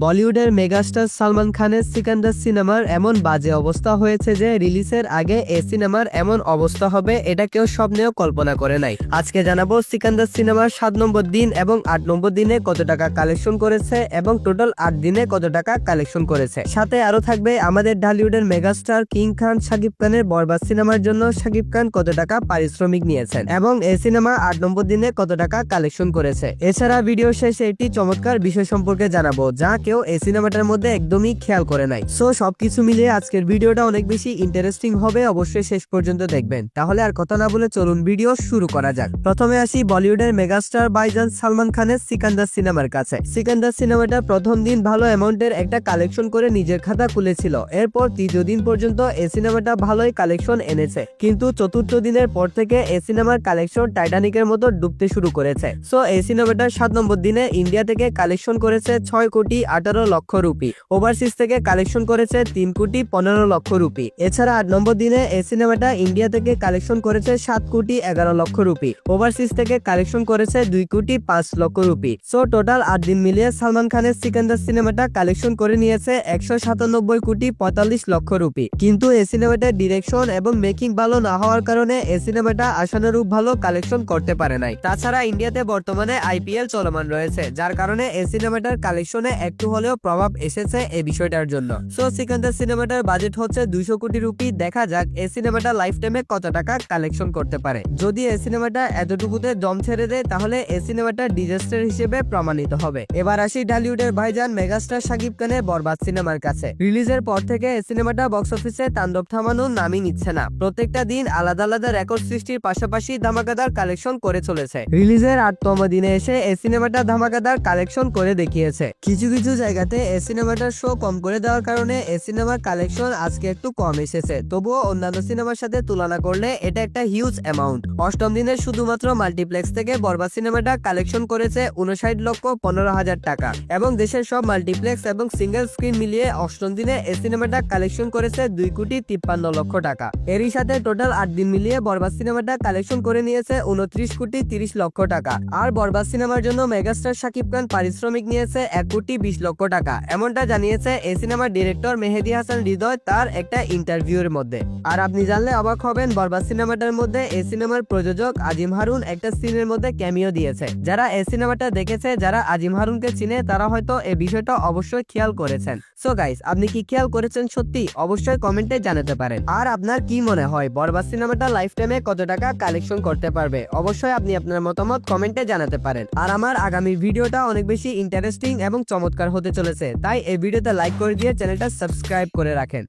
বলিউডের মেগাস্টার সালমান খানের সিকান্দার সিনেমার এমন বাজে অবস্থা হয়েছে যে রিলিজের আগে এই সিনেমার এমন অবস্থা হবে এটা কেউ স্বপ্নেও কল্পনা করে নাই। আজকে জানাবো সিকান্দার সিনেমার 7 নম্বর দিন এবং 8 নম্বর দিনে কত টাকা কালেকশন করেছে এবং টোটাল 8 দিনে কত টাকা কালেকশন করেছে। সাথে আরো থাকবে আমাদের ঢালিউডের মেগাস্টার কিং খান শাকিব খানের বরবাদ সিনেমার জন্য শাকিব খান কত টাকা পারিশ্রমিক নিয়েছেন এবং এই সিনেমা 8 নম্বর দিনে কত টাকা কালেকশন করেছে। এছাড়া ভিডিও শেষে একটি চমৎকার বিষয় সম্পর্কে জানাবো যা কেউ এই সিনেমাটার মধ্যে একদমই খেয়াল করে নাই। সো সবকিছু মিলিয়ে আজকের ভিডিওটা অনেক বেশি ইন্টারেস্টিং হবে, অবশ্যই শেষ পর্যন্ত দেখবেন। তাহলে আর কথা না বলে চলুন ভিডিও শুরু করা যাক। প্রথমে আসি বলিউডের মেগাস্টার ভাইজান সালমান খানের সিকান্দার সিনেমার কাছে। সিকান্দার সিনেমাটা প্রথম দিন ভালো অ্যামাউন্টের একটা কালেকশন করে নিজের খাতা খুলেছিল। এরপর তৃতীয় দিন পর্যন্ত এই সিনেমাটা ভালোই কালেকশন এনেছে, কিন্তু চতুর্থ দিনের পর থেকে এই সিনেমার কালেকশন টাইটানিকের মতো ডুবতে শুরু করেছে। সো এই সিনেমাটা 7 নম্বর দিনে ইন্ডিয়া থেকে কালেকশন করেছে 6,18,00,000 রুপি, ওভারসিজ থেকে কালেকশন করেছে 3,15,00,000 রুপি। এছাড়া 8 নম্বর দিনে এই সিনেমাটা ইন্ডিয়া থেকে কালেকশন করেছে 7,11,00,000 রুপি, ওভারসিজ থেকে কালেকশন করেছে 2,05,00,000 রুপি। সো টোটাল 8 দিন মিলিয়ে সালমান খানের সিকান্দার সিনেমাটা কালেকশন করে নিয়েছে 197,45,00,000 রুপি। কিন্তু এই সিনেমাটার ডিরেকশন এবং মেকিং ভালো না হওয়ার কারণে এই সিনেমাটা আশানুরূপ ভালো কালেকশন করতে পারে নাই। তাছাড়া ইন্ডিয়াতে বর্তমানে আইপিএল চলমান রয়েছে, যার কারণে এই সিনেমাটার কালেকশনে একটু হলেও প্রভাব এসেছে এই বিষয়টার জন্য। সো সিকান্দার সিনেমাটার বাজেট হচ্ছে 200 কোটি রুপি। দেখা যাক এই সিনেমাটা লাইফ টাইমে কত টাকা কালেকশন করতে পারে। যদি এই সিনেমাটা এতটুকুতে দম ছেড়ে দেয় তাহলে এই সিনেমাটা ডিজাস্টার হিসেবে প্রমাণিত হবে। এবার আসি ঢালিউডের ভাইজান মেগাস্টার শাকিব খানের বরবাদ সিনেমার কাছে। রিলিজের পর থেকে এই সিনেমাটা বক্স অফিসে তাণ্ডব থামানোর নামই নিচ্ছে না। প্রত্যেকটা দিন আলাদা আলাদা রেকর্ড সৃষ্টির পাশাপাশি ধামাকাদার কালেকশন করে চলেছে। রিলিজের 8তম দিনে এসে এই সিনেমাটা ধামাকাদার কালেকশন করে দেখিয়েছে। কিছু কিছু জায়গাতে এই সিনেমাটার শো কম করে দেওয়ার কারণে এই সিনেমার কালেকশন আজকে একটু কম এসেছে, তবুও অন্যান্য সিনেমার সাথে তুলনা করলে এটা একটা হিউজ অ্যামাউন্ট। 8ম দিনে শুধুমাত্র মাল্টিপ্লেক্স থেকে বরবাদ সিনেমাটা কালেকশন করেছে 59,15,000 টাকা এবং দেশের সব মাল্টিপ্লেক্স এবং সিঙ্গেল স্ক্রিন মিলিয়ে 8ম দিনে এই সিনেমাটা কালেকশন করেছে 2,53,00,000 টাকা। এরই সাথে টোটাল 8 দিন মিলিয়ে বরবাদ সিনেমাটা কালেকশন করে নিয়েছে 29,30,00,000 টাকা। আর বরবাদ সিনেমার জন্য মেগাস্টার শাকিব খান পারিশ্রমিক নিয়েছে 1,20,00,000 টাকা, এমনটা জানিয়েছে এই সিনেমার ডিরেক্টর মেহেদী হাসান হৃদয় তার একটা ইন্টারভিউর মধ্যে। আর আপনি জানলে অবাক হবেন, বরবাদ সিনেমাটার মধ্যে এই সিনেমার প্রযোজক আজিম হারুন একটা সিনের মধ্যে ক্যামিও দিয়েছে। যারা এই সিনেমাটা দেখেছে, যারা আজিম হারুনকে চিনে, তারা হয়তো এই বিষয়টা অবশ্যই খেয়াল করেছেন। সো গাইস, আপনি কি খেয়াল করেছেন সত্যি? অবশ্যই কমেন্টে জানাতে পারেন। আর আপনার কি মনে হয় বরবাদ সিনেমাটা লাইফ টাইমে কত টাকা কালেকশন করতে পারবে? অবশ্যই আপনি আপনার মতামত কমেন্টে জানাতে পারেন। আর আমার আগামী ভিডিওটা অনেক বেশি ইন্টারেস্টিং এবং চমৎকার হতে চলেছে, তাই এই ভিডিওতে লাইক করে দিয়ে চ্যানেলটা সাবস্ক্রাইব করে রাখেন।